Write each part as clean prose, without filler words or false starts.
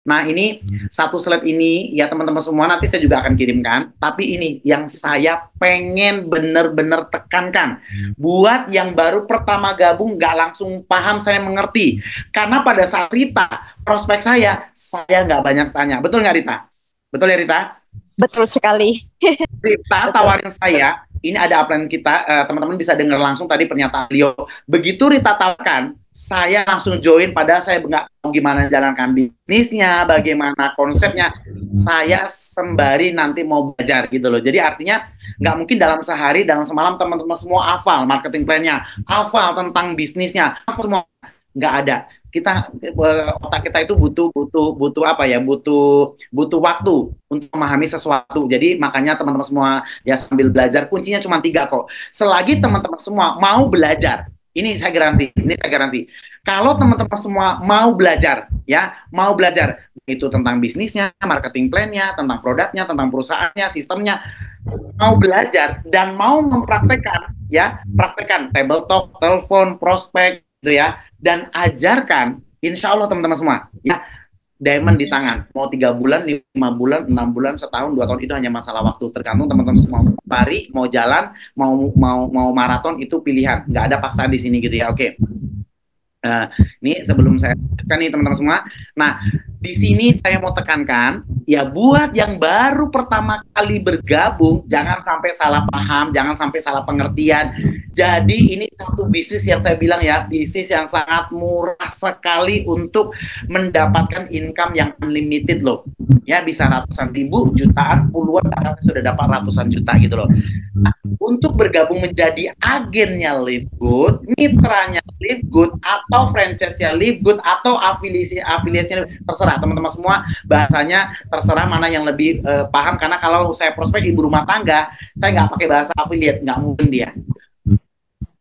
Nah, ini satu slide ini ya teman-teman semua nanti saya juga akan kirimkan. Tapi ini yang saya pengen bener-bener tekankan. Buat yang baru pertama gabung nggak langsung paham saya mengerti. Karena pada saat Rita, prospek saya nggak banyak tanya. Betul nggak Rita? Betul ya Rita? Betul sekali. Rita Betul. tawarin saya, ini ada upline kita, teman-teman bisa dengar langsung tadi pernyataan beliau. Begitu Rita tawarkan, saya langsung join, padahal saya nggak tahu gimana jalankan bisnisnya, bagaimana konsepnya. Saya sembari nanti mau belajar gitu loh. Jadi artinya nggak mungkin dalam sehari, dalam semalam teman-teman semua hafal marketing plan-nya, hafal tentang bisnisnya, hafal semua. Nggak ada. Kita otak kita itu butuh apa ya, butuh waktu untuk memahami sesuatu. Jadi makanya teman-teman semua ya sambil belajar, kuncinya cuma 3 kok. Selagi teman-teman semua mau belajar, ini saya garanti. Kalau teman-teman semua mau belajar, ya mau belajar itu tentang bisnisnya, marketing plan-nya, tentang produknya, tentang perusahaannya, sistemnya, mau belajar dan mau mempraktekkan, ya praktekkan tabletop, telepon, prospek, gitu ya, dan ajarkan, insya Allah teman-teman semua, ya diamond di tangan. Mau 3 bulan, 5 bulan, 6 bulan, setahun, 2 tahun itu hanya masalah waktu. Tergantung teman-teman semua mau lari, mau jalan, mau maraton itu pilihan. Nggak ada paksaan di sini gitu ya. Oke. Ini sebelum saya lanjutkan nih teman-teman semua. Nah, di sini saya mau tekankan, ya buat yang baru pertama kali bergabung, jangan sampai salah paham, jangan sampai salah pengertian. Jadi ini satu bisnis yang saya bilang ya, bisnis yang sangat murah sekali untuk mendapatkan income yang unlimited loh. Ya bisa ratusan ribu, jutaan, puluhan, bahkan saya sudah dapat ratusan juta gitu loh. Nah, untuk bergabung menjadi agennya Live Good, mitranya Live Good, atau franchise-nya Live Good, atau afiliasinya, terserah teman-teman semua, bahasanya terserah mana yang lebih paham. Karena kalau saya prospek ibu rumah tangga, saya nggak pakai bahasa affiliate, nggak mungkin dia.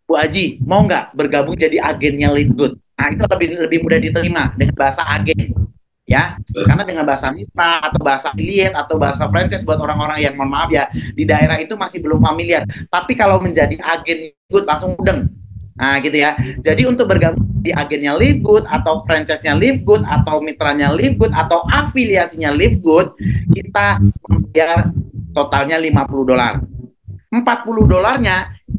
Bu Haji, mau nggak bergabung jadi agennya Live Good? Nah, itu lebih mudah diterima dengan bahasa agen. Ya, karena dengan bahasa mitra atau bahasa affiliate atau bahasa franchise buat orang-orang yang mohon maaf ya di daerah itu masih belum familiar. Tapi kalau menjadi agen Good langsung mudeng. Nah, gitu ya. Jadi untuk bergabung di agennya Live Good atau franchise-nya Live Good atau mitranya Live Good atau afiliasinya Live Good, kita membayar totalnya $50. $40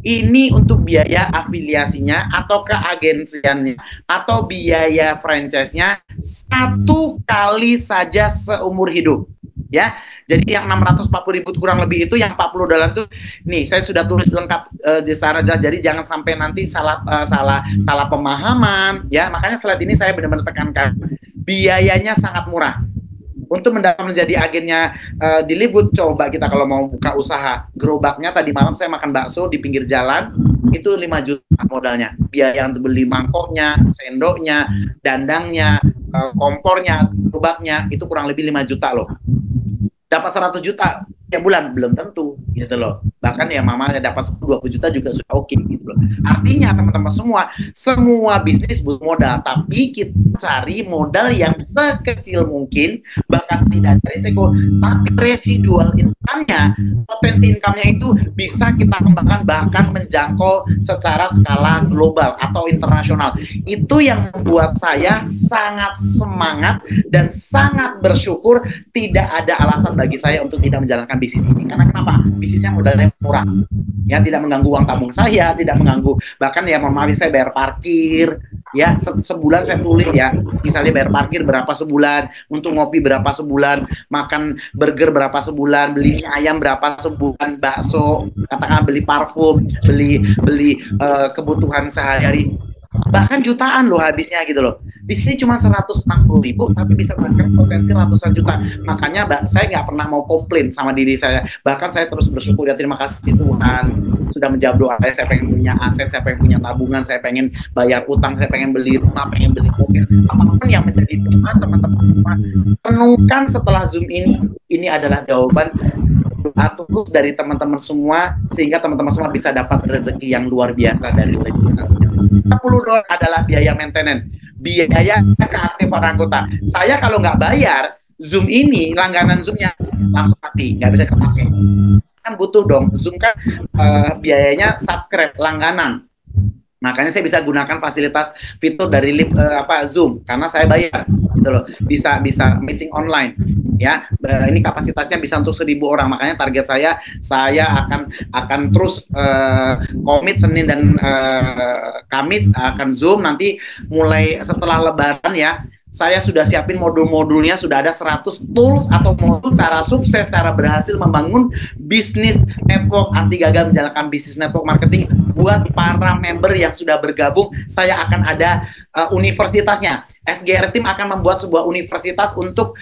ini untuk biaya afiliasinya atau keagensiannya atau biaya franchise-nya 1 kali saja seumur hidup, ya. Jadi yang 640.000 kurang lebih itu, yang $40 itu nih saya sudah tulis lengkap di sana jelas. Jadi jangan sampai nanti salah pemahaman, ya. Makanya slide ini saya benar-benar tekankan, biayanya sangat murah. Untuk menjadi agennya di Live Good, coba kita kalau mau buka usaha, gerobaknya tadi malam saya makan bakso di pinggir jalan, itu 5 juta modalnya. Biaya untuk beli mangkoknya, sendoknya, dandangnya, kompornya, gerobaknya, itu kurang lebih 5 juta loh. Dapat 100 juta tiap bulan belum tentu gitu loh. Bahkan ya mamanya dapat 20 juta juga sudah oke gitu loh. Artinya teman-teman semua bisnis butuh modal, tapi kita cari modal yang sekecil mungkin, bahkan tidak ada risiko, tapi residual income-nya, potensi income-nya itu bisa kita kembangkan bahkan menjangkau secara skala global atau internasional. Itu yang membuat saya sangat semangat dan sangat bersyukur tidak ada alasan bagi saya untuk tidak menjalankan bisnis ini. Karena kenapa? Bisnisnya modalnya murah. Ya, tidak mengganggu uang tabung saya, tidak mengganggu, bahkan ya mohon maaf saya bayar parkir, ya sebulan saya tulis ya, misalnya bayar parkir berapa sebulan, untuk ngopi berapa sebulan, makan burger berapa sebulan, beli mie ayam berapa sebulan, bakso, katakan beli parfum, beli kebutuhan sehari-hari, bahkan jutaan loh habisnya gitu loh. Di sini cuma 160.000 tapi bisa menghasilkan potensi ratusan juta. Makanya saya nggak pernah mau komplain sama diri saya. Bahkan saya terus bersyukur ya, terima kasih Tuhan sudah menjawab doa saya. Saya pengen punya aset, saya pengen punya tabungan, saya pengen bayar utang, saya pengen beli rumah, pengen beli mobil, apapun yang menjadi doa teman-teman semua. Renungkan setelah Zoom ini adalah jawaban doa tulus dari teman-teman semua, sehingga teman-teman semua bisa dapat rezeki yang luar biasa dari $40 adalah biaya maintenance, biaya keaktifan anggota. Saya kalau nggak bayar Zoom ini, langganan Zoom-nya langsung mati, nggak bisa kepake. Kan butuh dong, Zoom kan biayanya subscribe, langganan. Makanya saya bisa gunakan fasilitas fitur dari Zoom karena saya bayar gitu loh. Bisa bisa meeting online ya. Ini kapasitasnya bisa untuk 1.000 orang. Makanya target saya akan terus komit Senin dan Kamis akan Zoom, nanti mulai setelah Lebaran ya. Saya sudah siapin modul-modulnya, sudah ada 100 tools atau modul cara sukses, cara berhasil membangun bisnis network, anti gagal menjalankan bisnis network marketing buat para member yang sudah bergabung. Saya akan ada universitasnya. SGR Team akan membuat sebuah universitas untuk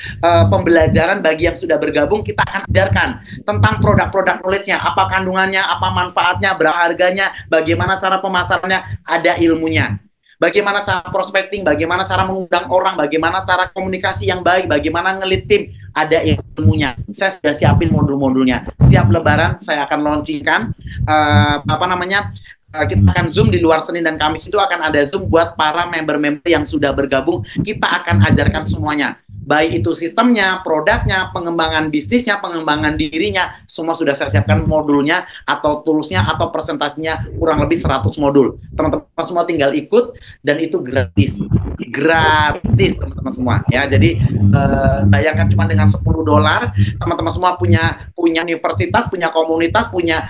pembelajaran bagi yang sudah bergabung. Kita akan ajarkan tentang produk-produk knowledge-nya, apa kandungannya, apa manfaatnya, berapa harganya, bagaimana cara pemasarannya, ada ilmunya. Bagaimana cara prospecting, bagaimana cara mengundang orang, bagaimana cara komunikasi yang baik, bagaimana ngelit tim, ada ilmunya. Saya sudah siapin modul-modulnya. Siap Lebaran, saya akan launchingkan kita akan Zoom di luar Senin dan Kamis itu akan ada Zoom buat para member-member yang sudah bergabung. Kita akan ajarkan semuanya. Baik itu sistemnya, produknya, pengembangan bisnisnya, pengembangan dirinya, semua sudah saya siapkan modulnya atau toolsnya atau presentasinya, kurang lebih 100 modul. Teman-teman semua tinggal ikut dan itu gratis. Gratis teman-teman semua ya. Jadi bayangkan cuma dengan $10, teman-teman semua punya universitas, punya komunitas, punya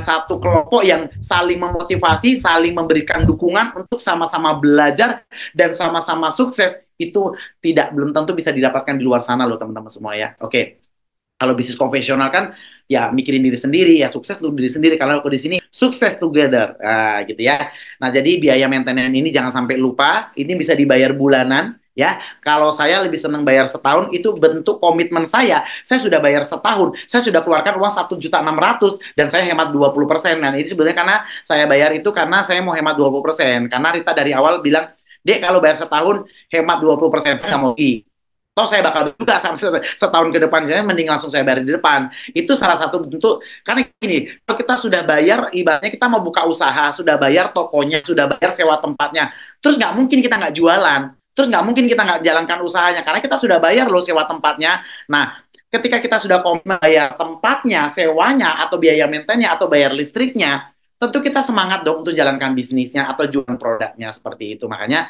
satu kelompok yang saling memotivasi, saling memberikan dukungan untuk sama-sama belajar dan sama-sama sukses. Itu belum tentu bisa didapatkan di luar sana loh teman-teman semua ya. Oke. Kalau bisnis konvensional kan ya mikirin diri sendiri, ya sukses untuk diri sendiri. Kalau aku di sini sukses together, gitu ya. Nah, jadi biaya maintenance ini jangan sampai lupa, ini bisa dibayar bulanan ya. Kalau saya lebih senang bayar setahun, itu bentuk komitmen saya. Saya sudah bayar setahun, saya sudah keluarkan uang 1.600.000 dan saya hemat 20%. Dan ini sebenarnya karena saya bayar itu karena saya mau hemat 20%. Karena Rita dari awal bilang, Dek, kalau bayar setahun hemat 20%, saya nggak mau pergi. Toh saya bakal juga setahun ke depan, saya mending langsung saya bayar di depan. Itu salah satu bentuk, karena gini, kalau kita sudah bayar, ibaratnya kita mau buka usaha, sudah bayar tokonya, sudah bayar sewa tempatnya, terus nggak mungkin kita nggak jualan, terus nggak mungkin kita nggak jalankan usahanya, karena kita sudah bayar loh sewa tempatnya. Nah, ketika kita sudah bayar tempatnya, sewanya, atau biaya maintenance-nya, atau bayar listriknya, tentu kita semangat dong untuk jalankan bisnisnya atau jualan produknya seperti itu. Makanya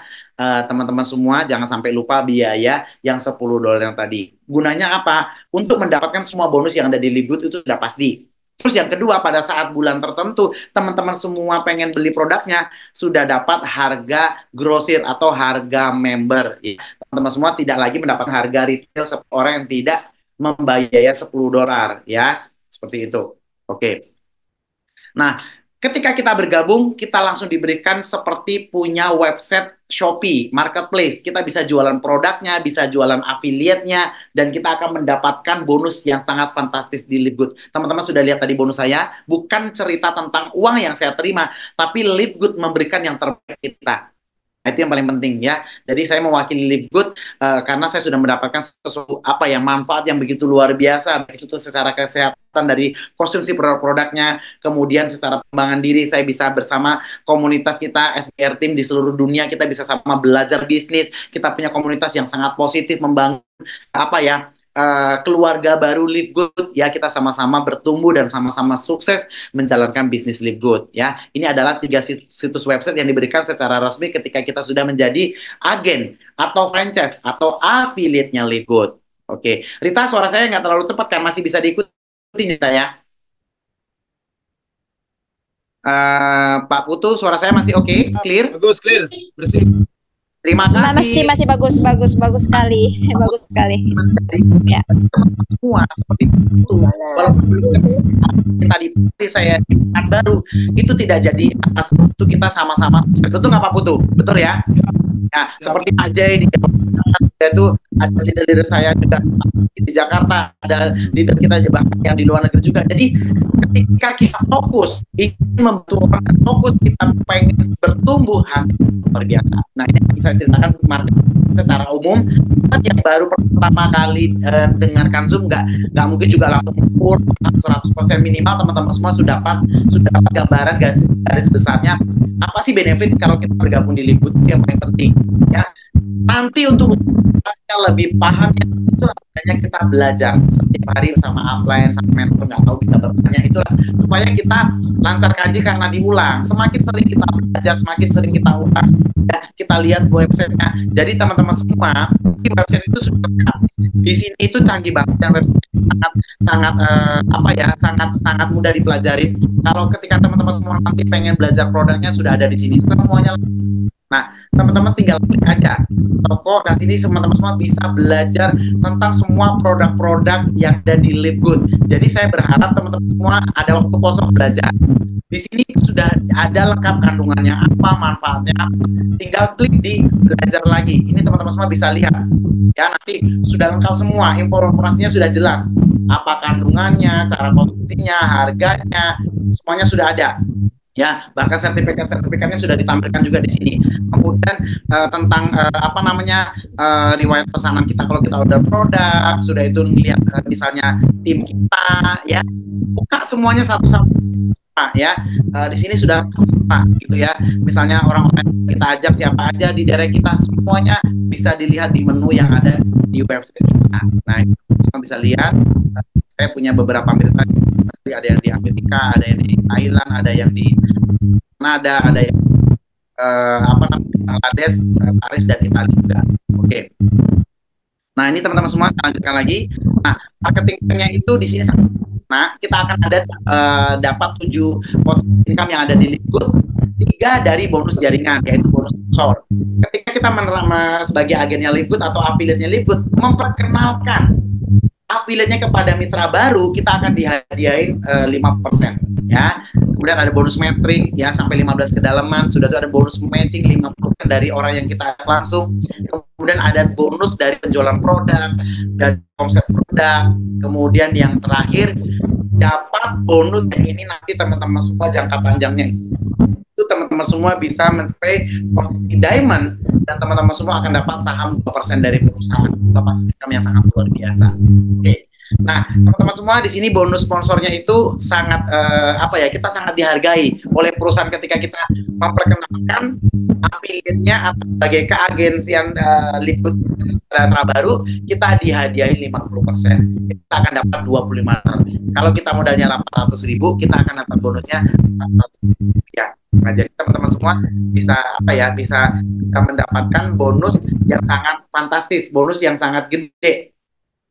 teman-teman semua jangan sampai lupa biaya yang $10 yang tadi. Gunanya apa? Untuk mendapatkan semua bonus yang ada di Libgood itu sudah pasti. Terus yang kedua, pada saat bulan tertentu, teman-teman semua pengen beli produknya, sudah dapat harga grosir atau harga member. Teman-teman semua tidak lagi mendapatkan harga retail orang yang tidak membayar $10 ya, seperti itu. Oke. Nah, ketika kita bergabung, kita langsung diberikan seperti punya website Shopee, marketplace. Kita bisa jualan produknya, bisa jualan affiliate-nya, dan kita akan mendapatkan bonus yang sangat fantastis di Libgood. Teman-teman sudah lihat tadi bonus saya, bukan cerita tentang uang yang saya terima, tapi Libgood memberikan yang terbaik kita. Itu yang paling penting ya. Jadi saya mewakili Libgood karena saya sudah mendapatkan sesuatu manfaat yang begitu luar biasa, begitu secara kesehatan dari konsumsi produk-produknya, kemudian secara pengembangan diri saya bisa bersama komunitas kita SGR Team di seluruh dunia, kita bisa sama belajar bisnis, kita punya komunitas yang sangat positif membangun keluarga baru Libgood ya, kita sama-sama bertumbuh dan sama-sama sukses menjalankan bisnis Libgood ya. Ini adalah 3 situs website yang diberikan secara resmi ketika kita sudah menjadi agen atau franchise atau affiliate-nya Libgood. Oke, Rita, suara saya nggak terlalu cepat kan? Masih bisa diikuti Rita ya? Pak Putu, suara saya masih oke? Clear? Bagus, clear, bersih. Terima kasih. Masih bagus sekali, bagus sekali. Ya. Semua seperti itu. Walaupun tadi saya baru itu tidak jadi atas itu kita sama-sama. Betul nggak Pak Putu? Betul ya? Nah, seperti Pak Jai di Jakarta itu ada leader-leader saya juga di Jakarta, ada leader kita juga yang di luar negeri juga. Jadi ketika kita fokus ingin membantu orang fokus, kita pengen bertumbuh, hasil luar biasa. Nah, ini yang saya ceritakan secara umum. Yang baru pertama kali dengarkan Zoom nggak mungkin juga langsung full 100% minimal. Teman-teman semua sudah dapat gambaran garis besarnya apa sih benefit kalau kita bergabung di Libgood, itu yang paling penting ya. Nanti untuk lebih paham itu adanya kita belajar. Setiap hari sama upline, sama mentor, nggak tahu bisa bertanya, itulah supaya kita lancar kaji karena diulang. Semakin sering kita belajar, semakin sering kita ulang, ya, kita lihat websitenya. Jadi teman-teman semua, di website itu sudah lengkap. Di sini itu canggih banget dan website sangat sangat apa ya, sangat sangat mudah dipelajari. Kalau ketika teman-teman semua nanti pengen belajar produknya, sudah ada di sini semuanya. Nah, teman-teman tinggal klik aja toko, dan sini teman-teman semua bisa belajar tentang semua produk-produk yang ada di Live Good. Jadi saya berharap teman-teman semua ada waktu kosong belajar. Di sini sudah ada lengkap kandungannya, apa manfaatnya, tinggal klik di belajar lagi. Ini teman-teman semua bisa lihat. Ya, nanti sudah lengkap semua, informasinya sudah jelas. Apa kandungannya, cara konsumsinya, harganya, semuanya sudah ada. Ya, bahkan sertifikatnya sudah ditampilkan juga di sini. Kemudian tentang apa namanya, riwayat pesanan kita kalau kita order produk, sudah itu melihat misalnya tim kita, ya, buka semuanya satu-satu, ya. Di sini sudah semua gitu ya. Misalnya orang-orang yang kita ajak siapa aja di daerah kita, semuanya bisa dilihat di menu yang ada di website kita. Nah, semua bisa lihat. Saya punya beberapa mitra, ada yang di Amerika, ada yang di Thailand, ada yang di Kanada, ada yang apa namanya, Bangladesh, Paris, dan Italia juga. Oke. Nah, ini teman-teman semua, kita lanjutkan lagi. Nah, marketingnya itu di sini. Nah, kita akan ada dapat 7 potensi income yang ada di Live Good. 3 dari bonus jaringan, yaitu bonus sponsor. Ketika kita menerima sebagai agennya Live Good atau affiliate-nya Live Good, memperkenalkan affiliate-nya kepada mitra baru, kita akan dihadiahin 5%, ya. Kemudian ada bonus metrik, ya, sampai 15 kedalaman. Sudah itu ada bonus matching 50% dari orang yang kita langsung. Kemudian ada bonus dari penjualan produk, dari konsep produk. Kemudian yang terakhir, dapat bonus yang ini nanti teman-teman semua jangka panjangnya itu teman-teman semua bisa mencapai posisi diamond, dan teman-teman semua akan dapat saham 2% dari perusahaan. Itu passive income yang sangat luar biasa. Oke. Nah, teman-teman semua, di sini bonus sponsornya itu sangat apa ya, kita sangat dihargai oleh perusahaan ketika kita memperkenalkan affiliate-nya atau sebagai keagensian Live Good baru, kita dihadiahin 50%. Kita akan dapat 25. Kalau kita modalnya 800.000, kita akan dapat bonusnya 400.000. Ya. Nah, jadi teman-teman semua bisa apa ya, bisa mendapatkan bonus yang sangat fantastis, bonus yang sangat gede,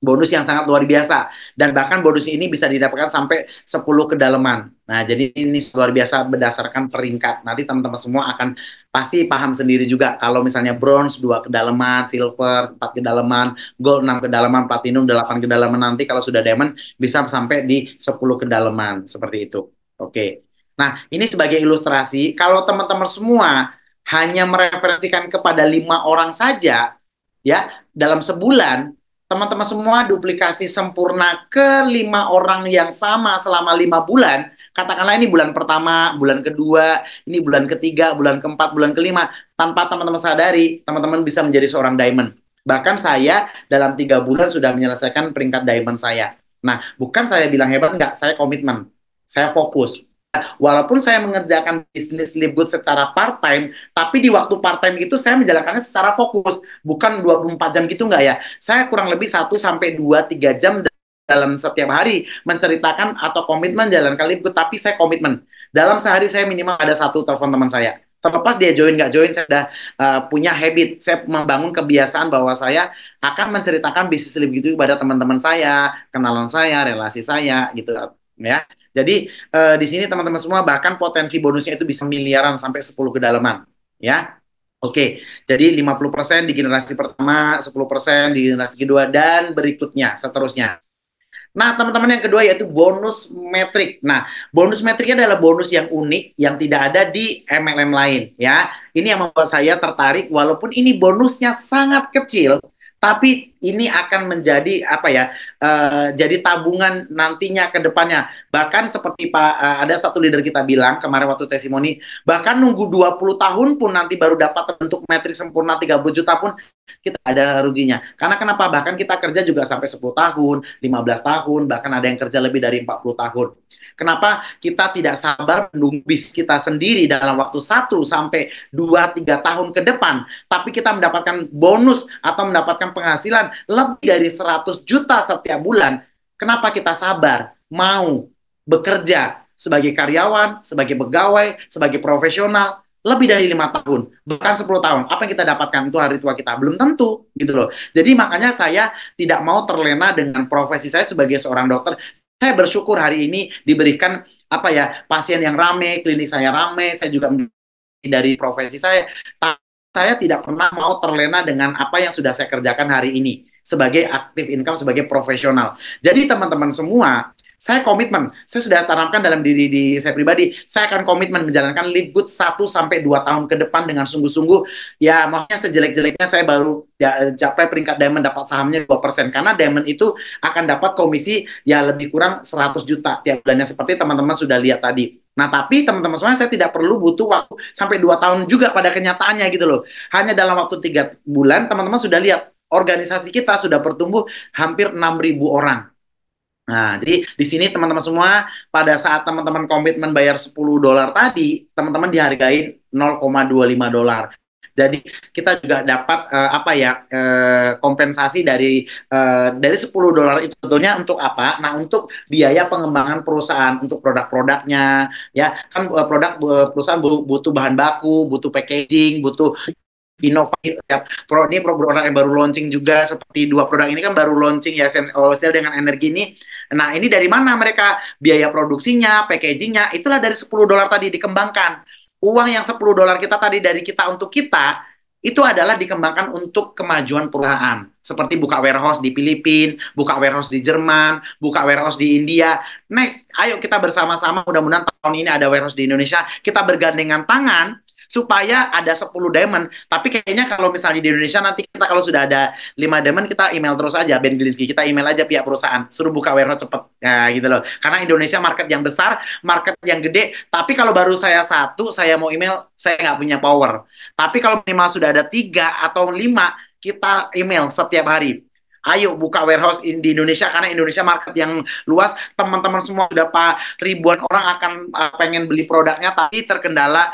bonus yang sangat luar biasa, dan bahkan bonus ini bisa didapatkan sampai 10 kedalaman. Nah, jadi ini luar biasa berdasarkan peringkat. Nanti teman-teman semua akan pasti paham sendiri juga kalau misalnya bronze 2 kedalaman, silver 4 kedalaman, gold 6 kedalaman, platinum 8 kedalaman, nanti kalau sudah diamond bisa sampai di 10 kedalaman seperti itu. Oke. Nah, ini sebagai ilustrasi, kalau teman-teman semua hanya mereferensikan kepada 5 orang saja, ya, dalam sebulan, teman-teman semua duplikasi sempurna ke 5 orang yang sama selama 5 bulan, katakanlah ini bulan pertama, bulan kedua, ini bulan ketiga, bulan keempat, bulan kelima, tanpa teman-teman sadari, teman-teman bisa menjadi seorang diamond. Bahkan saya dalam 3 bulan sudah menyelesaikan peringkat diamond saya. Nah, bukan saya bilang hebat, enggak, saya komitmen, saya fokus. Walaupun saya mengerjakan bisnis Live Good secara part-time, tapi di waktu part-time itu saya menjalankannya secara fokus, bukan 24 jam gitu, enggak ya. Saya kurang lebih 1-2-3 jam dalam setiap hari menceritakan atau komitmen jalankan Live Good, tapi saya komitmen. Dalam sehari saya minimal ada 1 telepon teman saya. Terlepas dia join nggak join, saya sudah punya habit, saya membangun kebiasaan bahwa saya akan menceritakan bisnis Live Good kepada teman-teman saya, kenalan saya, relasi saya, gitu ya. Jadi di sini teman-teman semua bahkan potensi bonusnya itu bisa miliaran sampai 10 kedalaman, ya. Oke, jadi 50% di generasi pertama, 10% di generasi kedua, dan berikutnya seterusnya. Nah, teman-teman, yang kedua yaitu bonus metrik. Nah, bonus metriknya adalah bonus yang unik yang tidak ada di MLM lain, ya. Ini yang membuat saya tertarik, walaupun ini bonusnya sangat kecil, tapi ini akan menjadi apa ya, jadi tabungan nantinya ke depannya. Bahkan seperti ada satu leader kita bilang kemarin waktu testimoni, bahkan nunggu 20 tahun pun nanti baru dapat bentuk metrik sempurna 30 juta pun kita ada ruginya. Karena kenapa? Bahkan kita kerja juga sampai 10 tahun, 15 tahun, bahkan ada yang kerja lebih dari 40 tahun. Kenapa kita tidak sabar menunggu bis kita sendiri dalam waktu 1-2-3 tahun ke depan, tapi kita mendapatkan bonus atau mendapatkan penghasilan lebih dari 100 juta setiap bulan, Kenapa kita sabar, mau bekerja sebagai karyawan, sebagai pegawai, sebagai profesional, lebih dari 5 tahun, bahkan 10 tahun. Apa yang kita dapatkan itu hari tua kita? Belum tentu, gitu loh. Jadi makanya saya tidak mau terlena dengan profesi saya sebagai seorang dokter. Saya bersyukur hari ini diberikan apa ya, pasien yang rame, klinik saya rame, saya juga dari profesi saya. Saya tidak pernah mau terlena dengan apa yang sudah saya kerjakan hari ini sebagai active income, sebagai profesional. Jadi teman-teman semua, saya komitmen, saya sudah tanamkan dalam diri saya pribadi, saya akan komitmen menjalankan Live Good 1 sampai 2 tahun ke depan dengan sungguh-sungguh. Ya, maksudnya sejelek-jeleknya saya baru ya, capai peringkat diamond, dapat sahamnya 2%. Karena diamond itu akan dapat komisi ya lebih kurang 100 juta tiap bulannya, seperti teman-teman sudah lihat tadi. Nah, tapi teman-teman semua, saya tidak perlu butuh waktu sampai 2 tahun juga pada kenyataannya gitu loh. Hanya dalam waktu 3 bulan, teman-teman sudah lihat organisasi kita sudah bertumbuh hampir 6.000 orang. Nah, jadi di sini teman-teman semua, pada saat teman-teman komitmen bayar $10 tadi, teman-teman dihargai $0,25. Jadi kita juga dapat apa ya, kompensasi dari $10 itu sebetulnya untuk apa? Nah, untuk biaya pengembangan perusahaan, untuk produk-produknya, ya kan perusahaan butuh bahan baku, butuh packaging, butuh inovatif ya. Ini produk yang baru launching juga, seperti 2 produk ini kan baru launching ya, Oil dengan energi ini. Nah, ini dari mana mereka biaya produksinya, packagingnya, itulah dari $10 tadi dikembangkan. Uang yang $10 kita tadi dari kita untuk kita, itu adalah dikembangkan untuk kemajuan perusahaan. Seperti buka warehouse di Filipina, buka warehouse di Jerman, buka warehouse di India. Next, ayo kita bersama-sama, mudah-mudahan tahun ini ada warehouse di Indonesia, kita bergandengan tangan supaya ada 10 diamond. Tapi kayaknya kalau misalnya di Indonesia nanti kita kalau sudah ada 5 diamond, kita email terus aja Ben Glinsky, kita email aja pihak perusahaan, suruh buka warehouse cepet ya, gitu loh. Karena Indonesia market yang besar, market yang gede. Tapi kalau baru saya satu, saya mau email, saya nggak punya power. Tapi kalau minimal sudah ada 3 atau 5, kita email setiap hari. Ayo buka warehouse di Indonesia, karena Indonesia market yang luas. Teman-teman semua sudah ribuan orang akan pengen beli produknya, tapi terkendala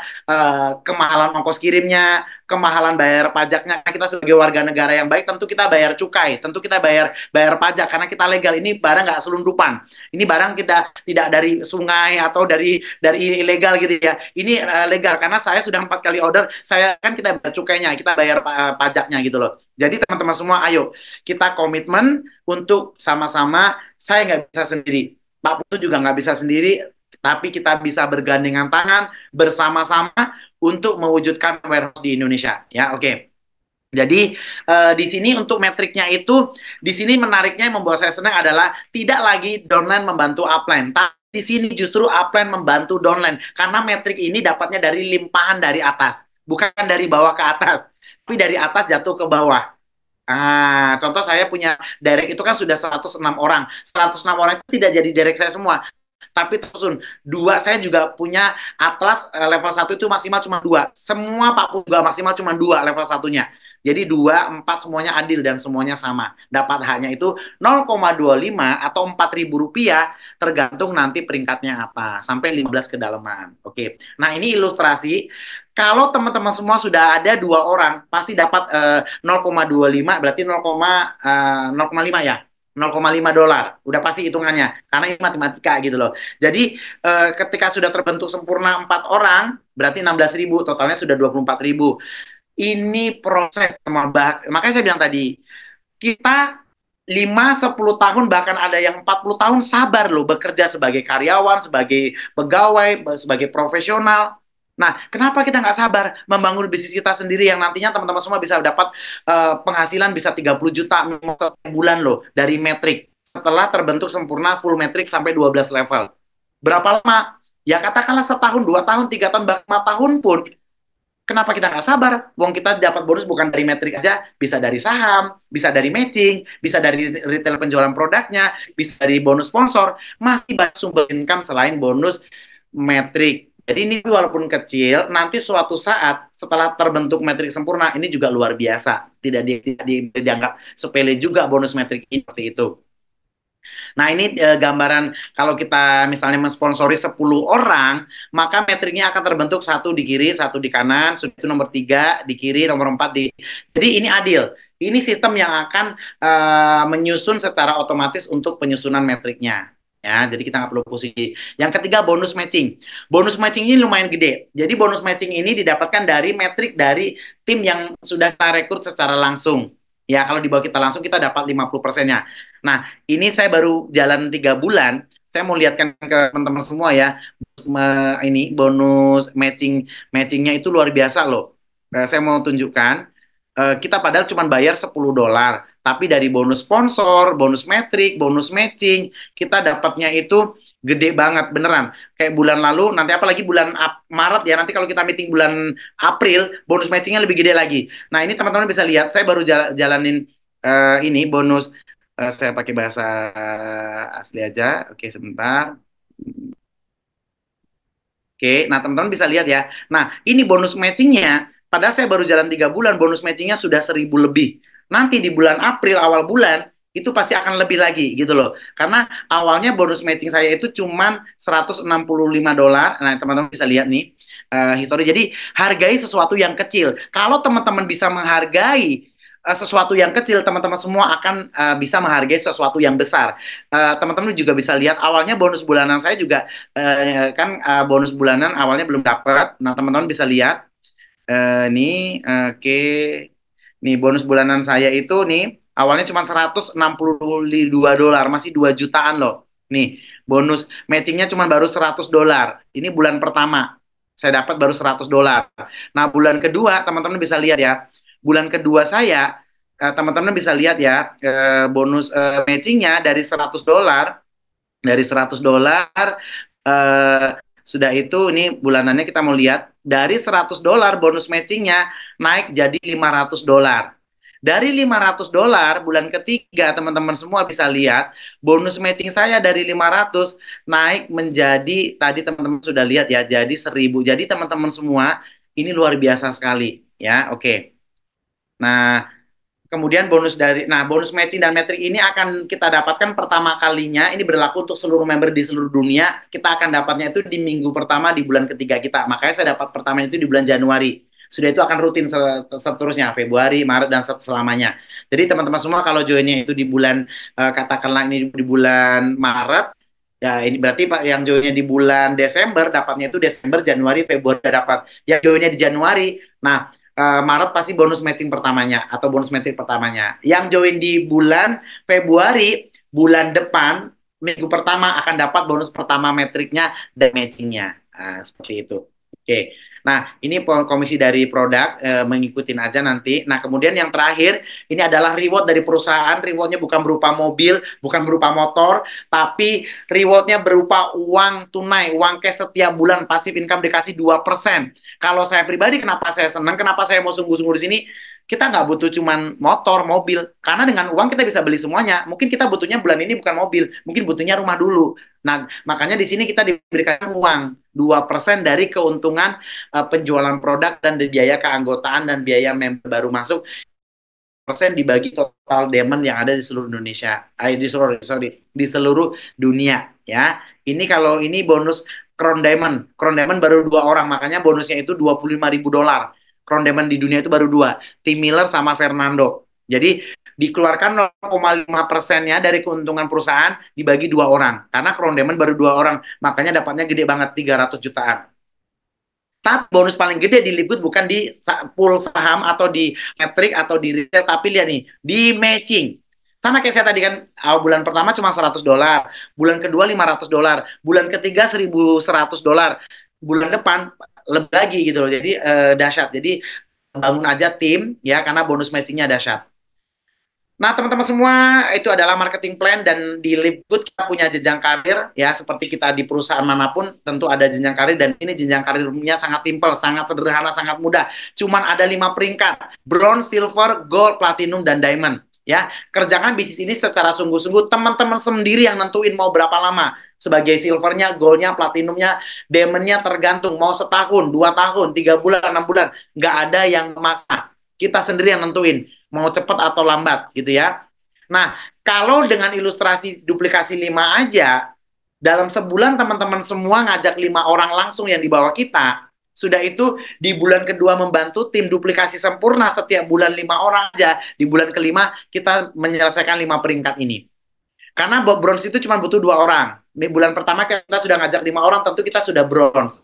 kemahalan ongkos kirimnya, kemahalan bayar pajaknya. Kita sebagai warga negara yang baik, tentu kita bayar cukai, tentu kita bayar pajak karena kita legal. Ini barang nggak selundupan. Ini barang kita tidak dari sungai atau dari ilegal gitu ya. Ini legal karena saya sudah 4 kali order. Saya kan kita bayar cukainya, kita bayar pajaknya gitu loh. Jadi teman-teman semua, ayo kita komitmen untuk sama-sama. Saya nggak bisa sendiri, Pak Putu juga nggak bisa sendiri, tapi kita bisa bergandengan tangan bersama-sama untuk mewujudkan warehouse di Indonesia. Ya, oke. Jadi di sini untuk metriknya itu, di sini menariknya yang membuat saya senang adalah tidak lagi downline membantu upline, tapi di sini justru upline membantu downline, karena metrik ini dapatnya dari limpahan dari atas, bukan dari bawah ke atas, tapi dari atas jatuh ke bawah. Contoh saya punya direct itu kan sudah 106 orang. 106 orang itu tidak jadi direct saya semua. Tapi terus dua, saya juga punya Atlas level 1 itu maksimal cuma 2. Semua Pak Pu juga maksimal cuma 2 level 1-nya. Jadi 2, 4 semuanya adil dan semuanya sama. Dapat haknya itu 0,25 atau Rp4.000, tergantung nanti peringkatnya apa. Sampai 15 kedalaman. Oke. Nah, ini ilustrasi. Kalau teman-teman semua sudah ada 2 orang, pasti dapat 0,25, berarti 0,5 ya. $0,5 udah pasti hitungannya, karena ini matematika gitu loh. Jadi ketika sudah terbentuk sempurna 4 orang, berarti 16.000, totalnya sudah 24.000. Ini proses, makanya saya bilang tadi, kita 5-10 tahun, bahkan ada yang 40 tahun sabar loh, bekerja sebagai karyawan, sebagai pegawai, sebagai profesional. Nah, kenapa kita nggak sabar membangun bisnis kita sendiri yang nantinya teman-teman semua bisa dapat penghasilan bisa 30 juta setiap bulan loh dari metrik setelah terbentuk sempurna full metrik sampai 12 level. Berapa lama? Ya katakanlah setahun, 2 tahun, 3 tahun, bahkan 5 tahun pun. Kenapa kita nggak sabar? Wong kita dapat bonus bukan dari metrik aja, bisa dari saham, bisa dari matching, bisa dari retail penjualan produknya, bisa dari bonus sponsor, masih banyak sumber income selain bonus metrik. Jadi ini walaupun kecil, nanti suatu saat setelah terbentuk metrik sempurna, ini juga luar biasa. Tidak dianggap sepele juga bonus metrik ini, seperti itu. Nah, ini gambaran kalau kita misalnya mensponsori 10 orang, maka metriknya akan terbentuk 1 di kiri, 1 di kanan, itu nomor 3 di kiri, nomor 4 di... Jadi ini adil. Ini sistem yang akan menyusun secara otomatis untuk penyusunan metriknya. Ya, jadi kita nggak perlu pusing. Yang ketiga, bonus matching. Bonus matching ini lumayan gede. Jadi bonus matching ini didapatkan dari metrik dari tim yang sudah kita rekrut secara langsung. Ya, kalau di bawah kita langsung kita dapat 50%-nya. Nah, ini saya baru jalan 3 bulan. Saya mau lihatkan ke teman-teman semua ya. Ini bonus matchingnya itu luar biasa loh. Saya mau tunjukkan. Kita padahal cuma bayar $10, tapi dari bonus sponsor, bonus metrik, bonus matching, kita dapatnya itu gede banget beneran. Kayak bulan lalu, nanti apalagi bulan Maret ya, nanti kalau kita meeting bulan April, bonus matchingnya lebih gede lagi. Nah ini teman-teman bisa lihat, saya baru jalanin ini bonus, saya pakai bahasa asli aja. Oke sebentar. Oke, nah teman-teman bisa lihat ya. Nah, ini bonus matchingnya, padahal saya baru jalan 3 bulan, bonus matchingnya sudah 1.000 lebih. Nanti di bulan April, awal bulan, itu pasti akan lebih lagi gitu loh. Karena awalnya bonus matching saya itu cuma $165. Nah, teman-teman bisa lihat nih, histori. Jadi, hargai sesuatu yang kecil. Kalau teman-teman bisa menghargai sesuatu yang kecil, teman-teman semua akan bisa menghargai sesuatu yang besar. Teman-teman juga bisa lihat awalnya bonus bulanan saya juga kan bonus bulanan awalnya belum dapat. Nah, teman-teman bisa lihat nih, oke. Nih bonus bulanan saya itu nih awalnya cuma $162, masih 2 jutaan loh. Nih, bonus matchingnya cuma baru $100. Ini bulan pertama. Saya dapat baru $100. Nah, bulan kedua teman-teman bisa lihat ya. Bulan kedua saya teman-teman bisa lihat ya bonus matchingnya dari $100 eh, sudah itu ini bulanannya kita mau lihat dari $100 bonus matchingnya naik jadi $500. Dari $500 bulan ketiga teman-teman semua bisa lihat bonus matching saya dari 500 naik menjadi tadi teman-teman sudah lihat ya jadi 1.000. Jadi teman-teman semua ini luar biasa sekali ya. Oke. Nah, kemudian bonus matching dan metrik ini akan kita dapatkan pertama kalinya, ini berlaku untuk seluruh member di seluruh dunia, kita akan dapatnya itu di minggu pertama di bulan ketiga kita. Makanya saya dapat pertama itu di bulan Januari. Sudah itu akan rutin seterusnya, Februari, Maret, dan selamanya. Jadi teman-teman semua kalau joinnya itu di bulan, katakanlah ini di bulan Maret, ya ini berarti Pak yang joinnya di bulan Desember, dapatnya itu Desember, Januari, Februari dapat. Yang joinnya di Januari, nah Maret pasti bonus matching pertamanya atau bonus matching pertamanya. Yang join di bulan Februari, bulan depan, minggu pertama akan dapat bonus pertama metriknya dan matchingnya. Seperti itu. Oke. Nah, ini komisi dari produk, mengikutin aja nanti. Nah, kemudian yang terakhir, ini adalah reward dari perusahaan. Rewardnya bukan berupa mobil, bukan berupa motor, tapi rewardnya berupa uang tunai, uang cash setiap bulan, passive income dikasih 2%. Kalau saya pribadi, kenapa saya senang, kenapa saya mau sungguh-sungguh di sini, kita nggak butuh cuman motor, mobil. Karena dengan uang kita bisa beli semuanya. Mungkin kita butuhnya bulan ini bukan mobil, mungkin butuhnya rumah dulu. Nah, makanya di sini kita diberikan uang 2% dari keuntungan penjualan produk dan biaya keanggotaan dan biaya member baru masuk persen dibagi total diamond yang ada di seluruh Indonesia, di seluruh dunia ya. Ini kalau ini bonus Crown Diamond baru 2 orang, makanya bonusnya itu $25.000. Crown Diamond di dunia itu baru 2, Tim Miller sama Fernando. Jadi dikeluarkan 0,5%-nya dari keuntungan perusahaan dibagi 2 orang, karena Crown Diamond baru 2 orang, makanya dapatnya gede banget 300 jutaan. Tapi bonus paling gede di Liquid bukan di pool saham atau di metrik atau di retail, tapi lihat nih, di matching. Sama kayak saya tadi kan, bulan pertama cuma $100, bulan kedua $500, bulan ketiga $1.100, bulan depan lebih lagi gitu loh. Jadi dahsyat. Jadi bangun aja tim ya karena bonus matchingnya dahsyat. Nah, teman-teman semua, itu adalah marketing plan dan di Livegood kita punya jenjang karir ya, seperti kita di perusahaan manapun tentu ada jenjang karir dan ini jenjang karirnya sangat simpel, sangat sederhana, sangat mudah. Cuman ada 5 peringkat, bronze, silver, gold, platinum, dan diamond. Ya, kerjakan bisnis ini secara sungguh-sungguh, teman-teman sendiri yang nentuin mau berapa lama. Sebagai silvernya, goldnya, platinumnya, diamondnya tergantung mau setahun, 2 tahun, 3 bulan, 6 bulan, nggak ada yang memaksa. Kita sendiri yang nentuin mau cepat atau lambat gitu ya. Nah, kalau dengan ilustrasi duplikasi 5 aja, dalam sebulan teman-teman semua ngajak 5 orang langsung yang di bawah kita, Sudah itu di bulan kedua membantu tim duplikasi sempurna setiap bulan 5 orang aja. Di bulan kelima kita menyelesaikan 5 peringkat ini. Karena bronze itu cuma butuh 2 orang. Di bulan pertama kita sudah ngajak 5 orang, tentu kita sudah bronze.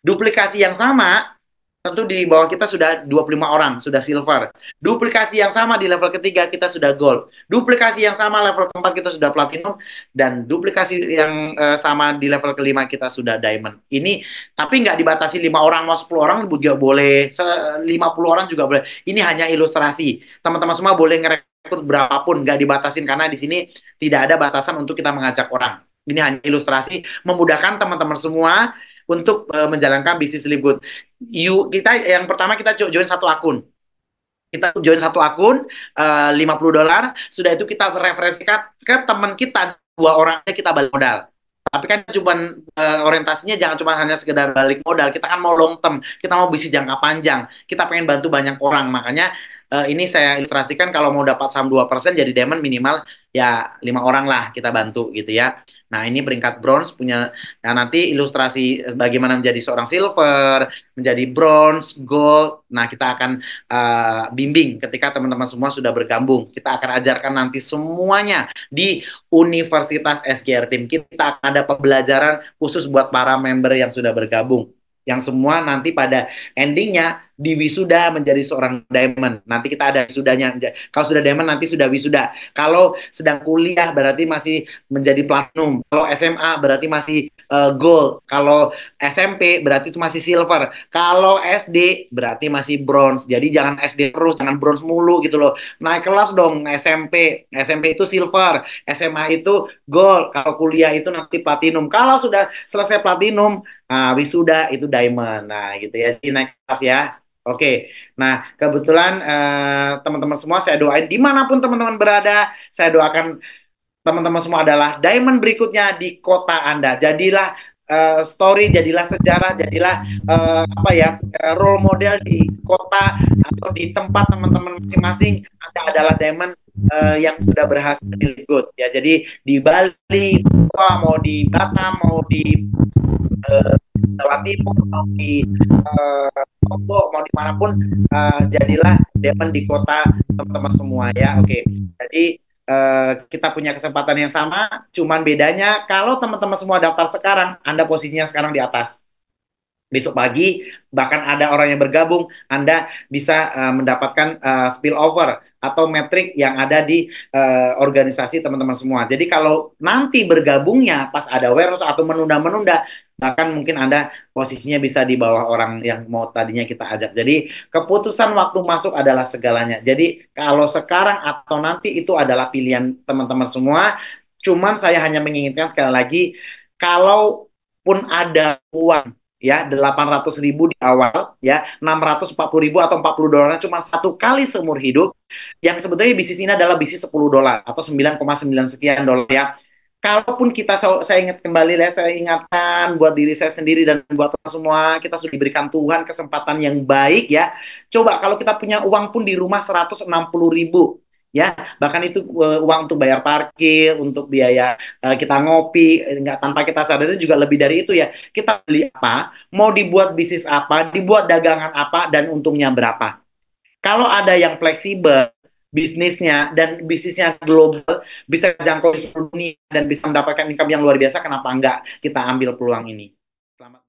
Duplikasi yang sama, tentu di bawah kita sudah 25 orang, sudah silver. Duplikasi yang sama di level ketiga kita sudah gold. Duplikasi yang sama level keempat kita sudah platinum. Dan duplikasi yang sama di level kelima kita sudah diamond. Ini tapi nggak dibatasi 5 orang, mau 10 orang juga boleh, 50 orang juga boleh. Ini hanya ilustrasi. Teman-teman semua boleh ngerekrut berapapun, nggak dibatasin karena di sini tidak ada batasan untuk kita mengajak orang. Ini hanya ilustrasi, memudahkan teman-teman semua untuk menjalankan bisnis Live Good. Kita yang pertama kita join satu akun. Kita join satu akun $50. Sudah itu kita referensikan ke teman kita 2 orang aja, kita balik modal. Tapi kan cuma orientasinya jangan cuma hanya sekedar balik modal. Kita kan mau long term, kita mau bisnis jangka panjang. Kita pengen bantu banyak orang. Makanya ini saya ilustrasikan kalau mau dapat saham 2% jadi diamond minimal ya 5 orang lah kita bantu gitu ya. Nah, ini peringkat bronze punya. Nah, nanti ilustrasi bagaimana menjadi seorang silver, menjadi bronze, gold. Nah, kita akan bimbing ketika teman-teman semua sudah bergabung. Kita akan ajarkan nanti semuanya di Universitas SGR Team. Kita akan ada pembelajaran khusus buat para member yang sudah bergabung. Yang semua nanti pada endingnya di wisuda menjadi seorang diamond. Nanti kita ada wisudanya. Kalau sudah diamond nanti sudah wisuda. Kalau sedang kuliah berarti masih menjadi platinum. Kalau SMA berarti masih gold. Kalau SMP berarti itu masih silver. Kalau SD berarti masih bronze. Jadi jangan SD terus, jangan bronze mulu gitu loh. Naik kelas dong SMP. SMP itu silver, SMA itu gold. Kalau kuliah itu nanti platinum. Kalau sudah selesai platinum, wisuda itu diamond. Nah, gitu ya. Jadi naik kelas ya. Oke, nah kebetulan teman-teman semua saya doain dimanapun teman-teman berada, saya doakan teman-teman semua adalah diamond berikutnya di kota Anda. Jadilah story, jadilah sejarah, jadilah apa ya role model di kota atau di tempat teman-teman masing-masing. Anda adalah diamond yang sudah berhasil di Good ya. Jadi di Bali, mau di Batam, mau di Jawa Timur, mau di Lombok, mau dimanapun, jadilah diamond di kota teman-teman semua ya. Oke, jadi kita punya kesempatan yang sama, cuman bedanya kalau teman-teman semua daftar sekarang, Anda posisinya sekarang di atas. Besok pagi bahkan ada orang yang bergabung, Anda bisa mendapatkan spillover atau metrik yang ada di organisasi teman-teman semua. Jadi kalau nanti bergabungnya pas ada warehouse atau menunda-menunda, bahkan mungkin Anda posisinya bisa di bawah orang yang mau tadinya kita ajak. Jadi keputusan waktu masuk adalah segalanya. Jadi kalau sekarang atau nanti itu adalah pilihan teman-teman semua. Cuman saya hanya menginginkan sekali lagi, kalaupun ada uang ya 800.000 di awal ya 640.000 atau $40 cuma satu kali seumur hidup, yang sebetulnya bisnis ini adalah bisnis $10 atau 9,9 sekian dolar ya. Kalaupun kita, saya ingat kembali ya, saya ingatkan buat diri saya sendiri dan buat semua, kita sudah diberikan Tuhan kesempatan yang baik ya. Coba kalau kita punya uang pun di rumah 160.000 ya, bahkan itu uang untuk bayar parkir, untuk biaya kita ngopi, nggak tanpa kita sadari juga lebih dari itu ya. Kita beli apa, mau dibuat bisnis apa, dibuat dagangan apa, dan untungnya berapa. Kalau ada yang fleksibel bisnisnya dan bisnisnya global, bisa jangkau seluruh dunia dan bisa mendapatkan income yang luar biasa, kenapa enggak kita ambil peluang ini? Selamat.